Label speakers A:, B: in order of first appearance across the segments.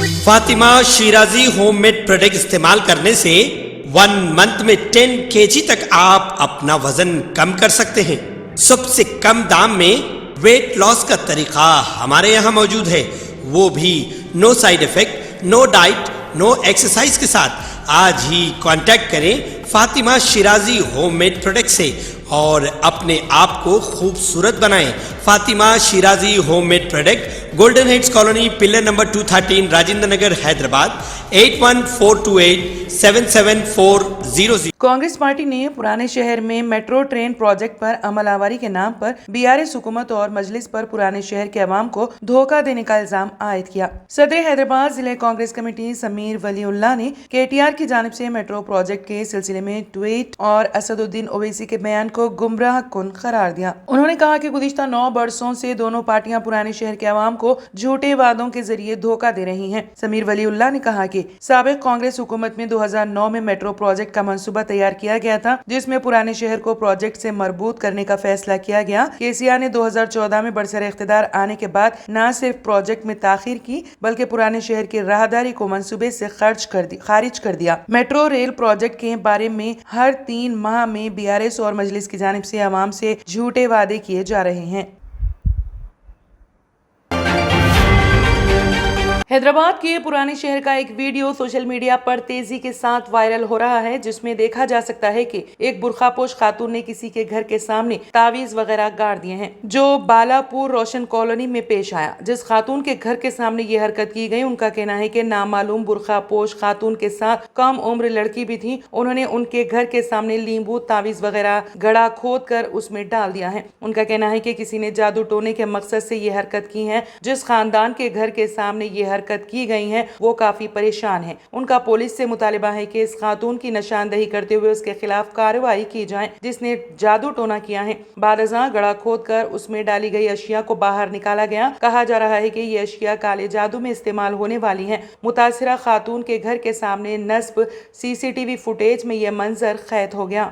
A: Fatima Shirazi home made product استعمال کرنے سے 1 منتھ میں 10 kg تک آپ اپنا وزن کم کر سکتے ہیں۔ سب سے کم دام میں ویٹ لاس کا طریقہ ہمارے یہاں موجود ہے، وہ بھی no side effect, no diet, no exercise کے ساتھ۔ آج ہی کانٹیکٹ کریں Fatima Shirazi home made product سے اور اپنے آپ کو خوبصورت بنائیں۔ Fatima Shirazi home made product, golden heights colony, pillar number 213، Rajendra Nagar, Hyderabad, 8142877400۔
B: Congress party نے پرانے شہر میں میٹرو ٹرین پروجیکٹ پر عمل آوری کے نام پر BRS حکومت اور مجلس پر پرانے شہر کے عوام کو دھوکہ دینے کا الزام عائد کیا۔ صدر حیدرآباد ضلع کانگریس کمیٹی سمیر ولی اللہ نے KTR کی جانب سے میٹرو پروجیکٹ کے سلسلے میں ٹویٹ اور اسد الدین اویسی کے بیان کو گمراہ کن قرار دیا۔ انہوں نے کہا کہ گزشتہ 9 برسوں سے دونوں پارٹیاں پرانے شہر کے عوام کو جھوٹے وعدوں کے ذریعے دھوکہ دے رہی ہیں۔ سمیر ولی اللہ نے کہا کہ سابق کانگریس حکومت میں 2009 میں میٹرو پروجیکٹ کا منصوبہ تیار کیا گیا تھا، جس میں پرانے شہر کو پروجیکٹ سے مربوط کرنے کا فیصلہ کیا گیا۔ KCR نے 2014 میں برسر اقتدار آنے کے بعد نہ صرف پروجیکٹ میں تاخیر کی بلکہ پرانے شہر کی راہداری کو منصوبے سے خارج کر دیا۔ میٹرو ریل پروجیکٹ کے بارے میں ہر 3 ماہ میں BRS اور مجلس کی جانب سے عوام سے جھوٹے وعدے کیے جا رہے ہیں۔ حیدرآباد کے پرانے شہر کا ایک ویڈیو سوشل میڈیا پر تیزی کے ساتھ وائرل ہو رہا ہے، جس میں دیکھا جا سکتا ہے کہ ایک برقع پوش خاتون نے کسی کے گھر کے سامنے تعویذ وغیرہ گاڑ دیے ہیں، جو بالاپور روشن کالونی میں پیش آیا۔ جس خاتون کے گھر کے سامنے یہ حرکت کی گئی، ان کا کہنا ہے کہ نامعلوم برقع پوش خاتون کے ساتھ کم عمر لڑکی بھی تھی۔ انہوں نے ان کے گھر کے سامنے لیمبو تعویذ وغیرہ گڑھا کھود کر اس میں ڈال دیا ہے۔ ان کا کہنا ہے کہ کسی نے جادو ٹونے کے مقصد سے یہ حرکت کی ہے۔ جس خاندان کے گھر کے سامنے یہ حرکت کی گئی ہیں وہ کافی پریشان ہیں۔ ان کا پولیس سے مطالبہ ہے کہ اس خاتون کی نشاندہی کرتے ہوئے اس کے خلاف کارروائی کی جائے جس نے جادو ٹونا کیا ہے۔ بعد ازاں گڑھا کھود کر اس میں ڈالی گئی اشیاء کو باہر نکالا گیا۔ کہا جا رہا ہے کہ یہ اشیاء کالے جادو میں استعمال ہونے والی ہیں۔ متاثرہ خاتون کے گھر کے سامنے نصب CCTV فوٹیج میں یہ منظر قید ہو گیا۔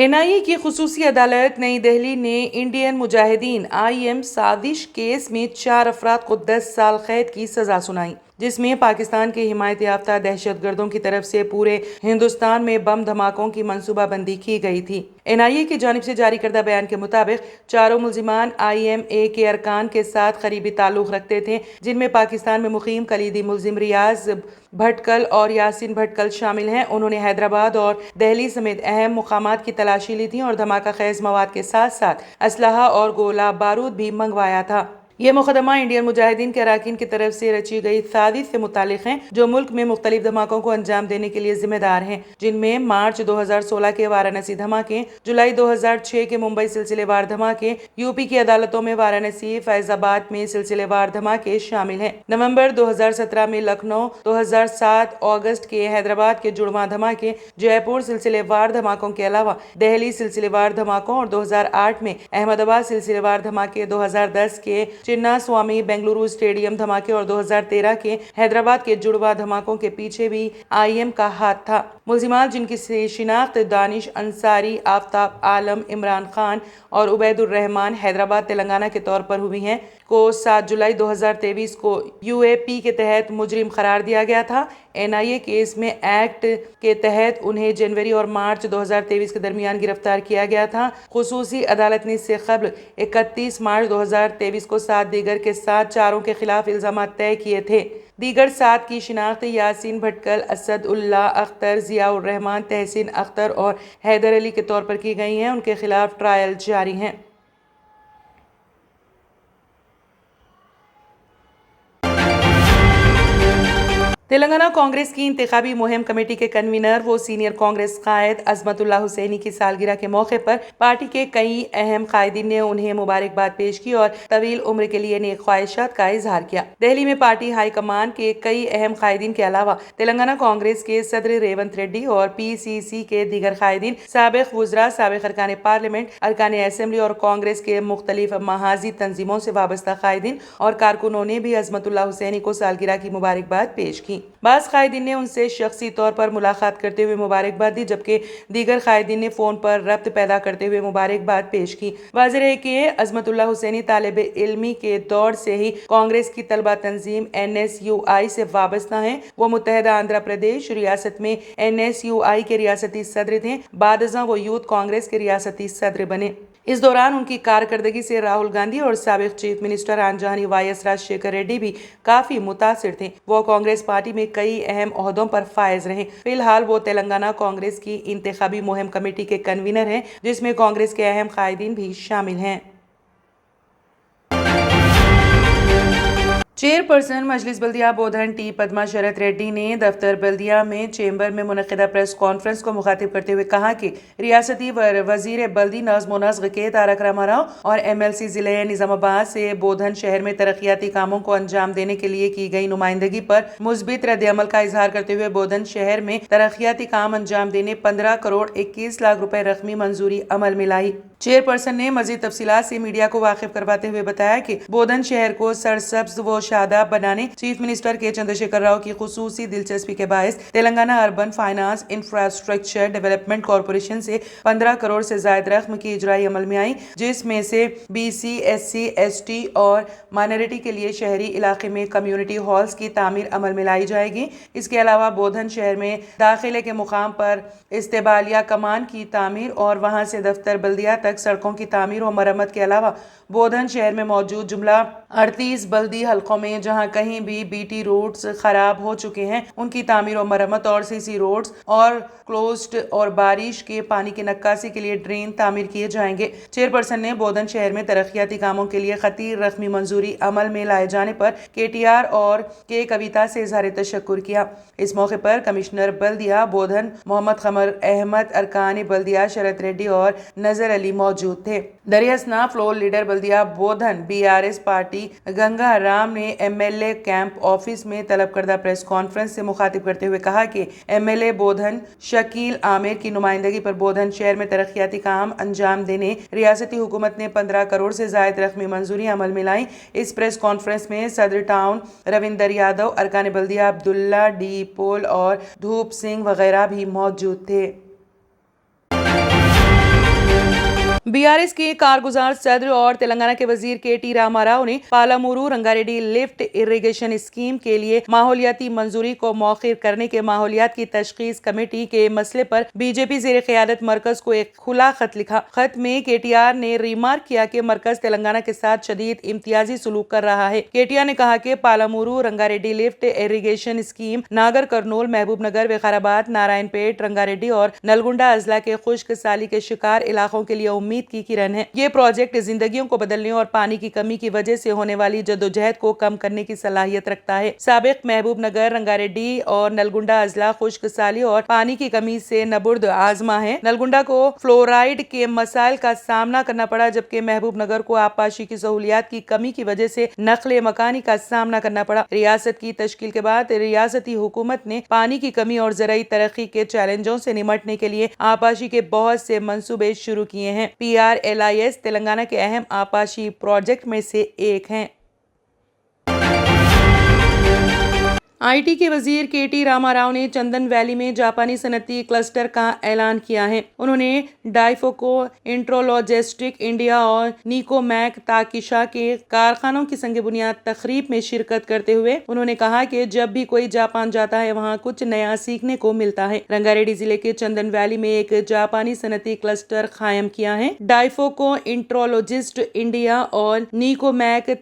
B: NIA کی خصوصی عدالت نئی دہلی نے انڈین مجاہدین IM سازش کیس میں 4 افراد کو 10 سال قید کی سزا سنائی، جس میں پاکستان کے حمایت یافتہ دہشت گردوں کی طرف سے پورے ہندوستان میں بم دھماکوں کی منصوبہ بندی کی گئی تھی۔ NIA کی جانب سے جاری کردہ بیان کے مطابق چاروں ملزمان IMA کے ارکان کے ساتھ قریبی تعلق رکھتے تھے، جن میں پاکستان میں مقیم کلیدی ملزم ریاض بھٹکل اور یاسین بھٹکل شامل ہیں۔ انہوں نے حیدرآباد اور دہلی سمیت اہم مقامات کی تلاشی لی تھی اور دھماکہ خیز مواد کے ساتھ ساتھ اسلحہ اور گولہ بارود بھی منگوایا تھا۔ یہ مقدمہ انڈین مجاہدین کے اراکین کی طرف سے رچی گئی سازش سے متعلق ہیں، جو ملک میں مختلف دھماکوں کو انجام دینے کے لیے ذمہ دار ہیں، جن میں مارچ 2016 کے وارانسی دھماکے، جولائی 2006 کے ممبئی سلسلے وار دھماکے، UP کی عدالتوں میں وارانسی، فیض آباد میں سلسلے وار دھماکے شامل ہیں۔ نومبر 2017 میں لکھنؤ، 2007 اگست کے حیدرآباد کے جڑواں دھماکے، جے پور سلسلے وار دھماکوں کے علاوہ دہلی سلسلے وار دھماکوں اور 2008 میں احمد آباد سلسلے وار دھماکے، 2010 کے چنا سوامی بنگلورو اسٹیڈیم دھماکے اور 2013 کے حیدرآباد کے جڑواں دھماکوں کے پیچھے بھی IM کا ہاتھ تھا۔ ملزمان، جن کی شناخت دانش انصاری، آفتاب عالم، عمران خان اور عبید الرحمان حیدرآباد تلنگانہ کے طور پر ہوئی ہیں، کو 7 جولائی 2023 کو UAP کے تحت مجرم قرار دیا گیا تھا۔ NIA کیس میں ایکٹ کے تحت انہیں جنوری اور مارچ 2023 کے درمیان گرفتار کیا گیا تھا۔ خصوصی عدالت نے اس سے قبل 31 مارچ 2023 کو 7 دیگر کے ساتھ چاروں کے خلاف الزامات طے کیے تھے۔ دیگر 7 کی شناخت یاسین بھٹکل، اسد اللہ اختر، ضیاء الرحمان، تحسین اختر اور حیدر علی کے طور پر کی گئی ہیں۔ ان کے خلاف ٹرائل جاری ہیں۔ تلنگانہ کانگریس کی انتخابی مہم کمیٹی کے کنوینر و سینئر کانگریس قائد عظمت اللہ حسینی کی سالگرہ کے موقع پر پارٹی کے کئی اہم قائدین نے انہیں مبارکباد پیش کی اور طویل عمر کے لیے نیک خواہشات کا اظہار کیا۔ دہلی میں پارٹی ہائی کمان کے کئی اہم قائدین کے علاوہ تلنگانہ کانگریس کے صدر ریونت ریڈی اور پی سی سی کے دیگر قائدین، سابق وزراء، سابق ارکان پارلیمنٹ، ارکان اسمبلی اور کانگریس کے مختلف محاذی تنظیموں سے وابستہ قائدین اور کارکنوں نے بھی عظمت اللہ حسینی کو سالگرہ کی مبارکباد پیش کی۔ بعض قائدین نے ان سے شخصی طور پر ملاقات کرتے ہوئے مبارکباد دی، جبکہ دیگر قائدین نے فون پر ربط پیدا کرتے ہوئے مبارکباد پیش کی۔ واضح ہے کہ عظمت اللہ حسینی طالب علمی کے دور سے ہی کانگریس کی طلبہ تنظیم NSUI سے وابستہ ہیں۔ وہ متحدہ آندھرا پردیش ریاست میں NSUI کے ریاستی صدر تھے، بعد ازاں وہ یوتھ کانگریس کے ریاستی صدر بنے۔ اس دوران ان کی کارکردگی سے راہل گاندھی اور سابق چیف منسٹر آنجہانی YS راجشیکھر ریڈی بھی کافی متاثر تھے۔ وہ کانگریس پارٹی میں کئی اہم عہدوں پر فائز رہے۔ فی الحال وہ تلنگانہ کانگریس کی انتخابی مہم کمیٹی کے کنوینر ہیں، جس میں کانگریس کے اہم قائدین بھی شامل ہیں۔ چیئرپرسن مجلس بلدیہ بودھن ٹی پدما شرت ریڈی نے دفتر بلدیہ میں چیمبر میں منعقدہ پریس کانفرنس کو مخاطب کرتے ہوئے کہا کہ ریاستی وزیر بلدی نظم و نسق کے تارک راما راؤ اور MLC ضلع نظام آباد سے بودھن شہر میں ترقیاتی کاموں کو انجام دینے کے لیے کی گئی نمائندگی پر مثبت رد عمل کا اظہار کرتے ہوئے بودھن شہر میں ترقیاتی کام انجام دینے 15 کروڑ 21 لاکھ روپے رقمی منظوری عمل میں لائی۔ چیئرپرسن نے مزید تفصیلات سے میڈیا کو واقف کرواتے ہوئے بتایا کہ بودھن شہر کو سرسبز و شاداب بنانے چیف منسٹر کے چندرشیکھر راؤ کی خصوصی دلچسپی کے باعث Telangana urban finance infrastructure development corporation سے 15 کروڑ سے زائد رقم کی اجرائی عمل میں آئی، جس میں سے BC SC ST اور مائنرٹی کے لیے شہری علاقے میں کمیونٹی ہالز کی تعمیر عمل میں لائی جائے گی۔ اس کے علاوہ بودھن شہر میں داخلے کے مقام پر استقبالیہ کمان کی تعمیر اور وہاں سے دفتر بلدیہ تک سڑکوں کی تعمیر و مرمت کے علاوہ بودھن شہر میں موجود جملہ 38 بلدی حلقوں میں جہاں کہیں بھی BT روڈز خراب ہو چکے ہیں ان کی تعمیر و مرمت اور CC روڈز اور کلوزڈ اور بارش کے پانی کی نکاسی کے لیے ڈرین تعمیر کیے جائیں گے۔ چیئرپرسن نے بودھن شہر میں ترقیاتی کاموں کے لیے خطیر رقمی منظوری عمل میں لائے جانے پر KTR اور کے کویتا سے اظہار تشکر کیا۔ اس موقع پر کمشنر بلدیہ بودھن محمد قمر احمد، ارکان بلدیہ شرت ریڈی اور نظر علی موجود تھے۔ دریاسنا فلور لیڈر بلدیہ بودھن BRS پارٹی گنگا رام نے MLA کیمپ آفس میں طلب کردہ پریس کانفرنس سے مخاطب کرتے ہوئے کہا کہ MLA بودھن شکیل عامر کی نمائندگی پر بودھن شہر میں ترقیاتی کام انجام دینے ریاستی حکومت نے 15 کروڑ سے زائد رقمی منظوری عمل میں لائی۔ اس پریس کانفرنس میں صدر ٹاؤن روندر یادو، ارکان بلدیہ عبداللہ ڈی پول اور دھوپ سنگھ وغیرہ بھی موجود تھے۔ BRS کے کارگزار صدر اور تلنگانہ کے وزیر KT راما راؤ نے Palamuru Rangareddy lift irrigation scheme کے لیے ماحولیاتی منظوری کو مؤخر کرنے کے ماحولیات کی تشخیص کمیٹی کے مسئلے پر BJP زیر قیادت مرکز کو ایک کھلا خط لکھا۔ خط میں KTR نے ریمارک کیا کہ مرکز تلنگانہ کے ساتھ شدید امتیازی سلوک کر رہا ہے۔ KTR نے کہا کہ Palamuru Rangareddy lift irrigation scheme Nagar Kurnool, محبوب نگر، وقار آباد، نارائن پیٹ، رنگاریڈی اور نلگنڈا اضلاع کے خشک سالی کے شکار علاقوں کے لیے امید کی کرن ہے۔ یہ پروجیکٹ زندگیوں کو بدلنے اور پانی کی کمی کی وجہ سے ہونے والی جدوجہد کو کم کرنے کی صلاحیت رکھتا ہے۔ سابق محبوب نگر، رنگاریڈی اور نلگنڈا اضلاع خشک سالی اور پانی کی کمی سے نبرد آزما ہے۔ نلگنڈا کو فلورائڈ کے مسائل کا سامنا کرنا پڑا، جبکہ محبوب نگر کو آبپاشی کی سہولیات کی کمی کی وجہ سے نقل مکانی کا سامنا کرنا پڑا۔ ریاست کی تشکیل کے بعد ریاستی حکومت نے پانی کی کمی اور زرعی ترقی کے چیلنجوں سے نمٹنے کے لیے آبپاشی کے بہت سے منصوبے شروع کیے ہیں۔ PRLIS تلنگانہ کے اہم آبپاشی پروجیکٹ میں سے ایک ہیں۔ IT کے وزیر KT راما راؤ نے چندن ویلی میں جاپانی صنعتی کلسٹر کا اعلان کیا ہے۔ انہوں نے ڈائفوکو انٹرولوجسٹک انڈیا اور نیکو میک تاکیشا کے کارخانوں کی سنگ بنیاد تقریب میں شرکت کرتے ہوئے انہوں نے کہا کہ جب بھی کوئی جاپان جاتا ہے وہاں کچھ نیا سیکھنے کو ملتا ہے۔ رنگاریڈی ضلع کے چندن ویلی میں ایک جاپانی صنعتی کلسٹر قائم کیا ہے۔ ڈائفوکو انٹرولوجسٹ انڈیا اور نیکو میک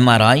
C: MRI,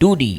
C: 2D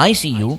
C: ICU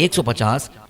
C: 150,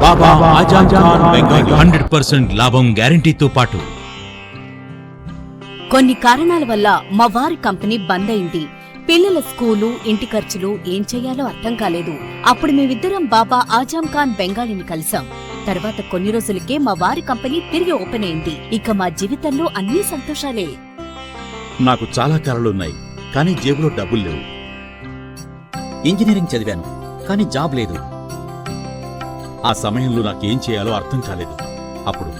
D: బాబా ఆజాం ఖాన్ బెంగాలీ
E: 100% లాభం గ్యారంటీతో పాటు
F: కొన్ని కారణాల వల్ల మా వారి కంపెనీ బంద్ అయింది. పిల్లల స్కూలు, ఇంటి ఖర్చులు ఏం చెయ్యాలో అర్థం కాలేదు. అప్పుడు మేమిద్దరం బాబా ఆజాం ఖాన్ బెంగాలీని కలిసాం. తర్వాత కొన్ని రోజులకే మా వారి కంపెనీ తిరిగి ఓపెన్ అయింది. ఇక మా జీవితంలో అన్ని సంతోషాలే.
D: నాకు చాలా కలలున్నాయి, కానీ జేబులో డబ్బులు లేవు.
G: ఇంజనీరింగ్ చదివాను, కానీ జాబ్ లేదు.
D: ఆ సమయంలో నాకేం చేయాలో అర్థం కాలేదు. అప్పుడు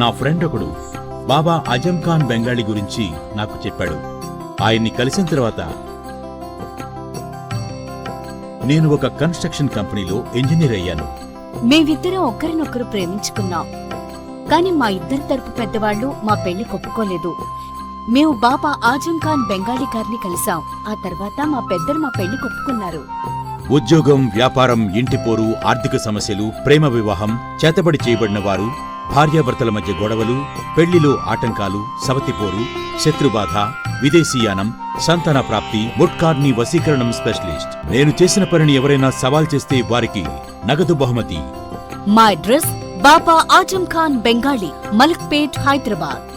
D: నా ఫ్రెండ్ ఒకడు బాబా ఆజం ఖాన్ బెంగాలీ గురించి నాకు చెప్పాడు. ఆయన్ని కలిసిన తర్వాత నేను ఒక కన్స్ట్రక్షన్ కంపెనీలో ఇంజనీర్ అయ్యాను.
F: మేమిద్దరం ఒకరినొకరు ప్రేమించుకున్నాం. కాని మా ఇద్దరి తరపు పెద్దవాళ్లు మా పెళ్లి ఒప్పుకోలేదు. మేము బాబా ఆజం ఖాన్ బెంగాలీ గారిని కలిసాం. ఆ తర్వాత మా పెద్దలు మా పెళ్లి ఒప్పుకున్నారు.
D: ఉద్యోగం, వ్యాపారం, ఇంటి పోరు, ఆర్థిక సమస్యలు, ప్రేమ వివాహం, చేతబడి చేయబడిన వారు, భార్యాభర్తల మధ్య గొడవలు, పెళ్లిలో ఆటంకాలు, సవతిపోరు, శత్రుబాధ, విదేశీయానం, సంతాన ప్రాప్తి, ముట్కార్ని వశీకరణం స్పెషలిస్ట్. నేను చేసిన పనిని ఎవరైనా సవాల్ చేస్తే వారికి నగదు బహుమతి.
F: మా అడ్రస్ బాబా ఆజం ఖాన్ బెంగాలీ, మలక్పేట్, హైదరాబాద్.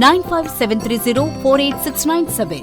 F: 9573048697।